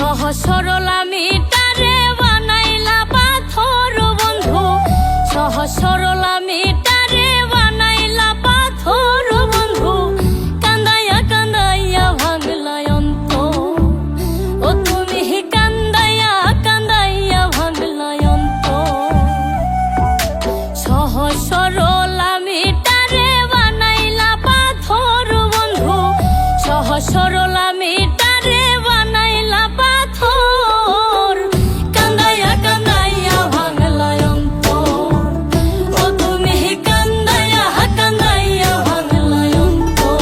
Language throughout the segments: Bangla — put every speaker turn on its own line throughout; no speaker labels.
সহজ সরল আমি তারে বানাইলা পাথর বন্ধু, সহজ সরল আমি তারে বানাইলা পাথর বন্ধু, কান্দাইয়া কান্দাইয়া ভাঙলা অন্তর, ও তুমি কান্দাইয়া কান্দাইয়া ভাঙলা অন্তর। সহজ সরল আমি তারে বানাইলা পাথর বন্ধু, সহজ সরল আমি তারে বানাইলা পাথর, কান্দাইয়া কান্দাইয়া ভাঙলা অন্তর, ও তুমি কান্দাইয়া কান্দাইয়া ভাঙলা অন্তর।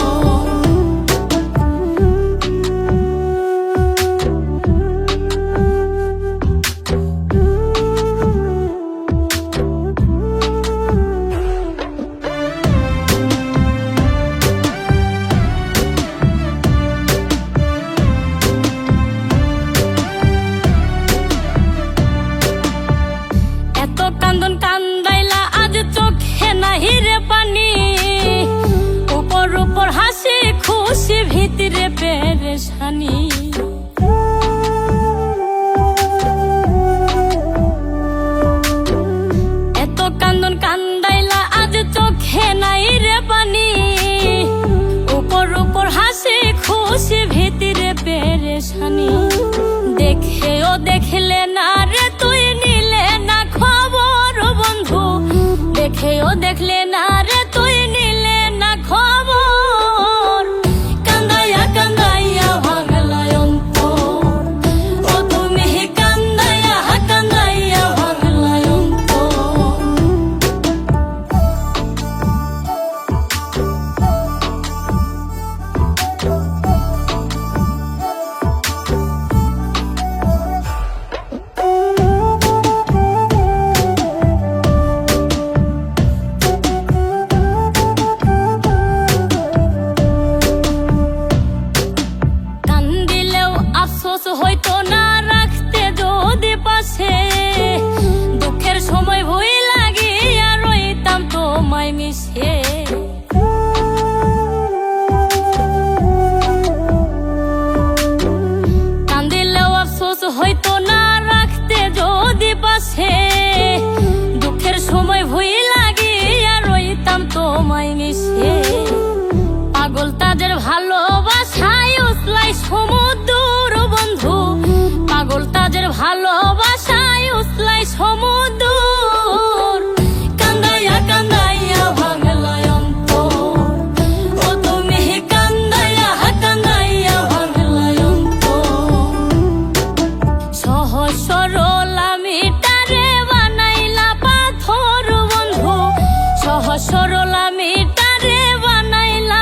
কান্দন কান্দাইলা আজ চোখে নাহি রে পানি, উপর উপর হাসি খুশি ভিতরে পেরেশানি। এত কান্দন কান্দাইলা আজ চোখে নাই রে পানি, উপর উপর হাসি খুশি ভিতরে পেরেশানি। দেখেও দেখলে না রে তুই নিলে না খবর বন্ধু, দেখেও দেখলে না রে তুই নিলে না খবর, কান্দাইয়া কান্দাইয়া ভাঙলা অন্তর, ও তুমি কান্দাইয়া কান্দাইয়া ভাঙলা অন্তর। আফসোস হইতো না রাখতে যদি পাশে, দুঃখের সময় ভুই লাগিয়া রইতাম তোমায় মিশে। কান্দিলেও আফসোস হইতো না রাখতে যদি পাশে, দুঃখের সময় ভুই লাগিয়া রইতাম তোমায় মিশে। পাগল তাদের ভালোবাসায় উছলাই সমুদ্র বন্ধু, পাগল তাদের ভালোবাসায় উছলাই সমুদ্র, কান্দাইয়া কান্দাইয়া ভাঙলা অন্তর, ও তুমি কান্দাইয়া কান্দাইয়া ভাঙলা অন্তর। সহজ সরল আমি তারে বানাইলা পাথর বন্ধু, সহজ সরল আমি তারে বানাইলা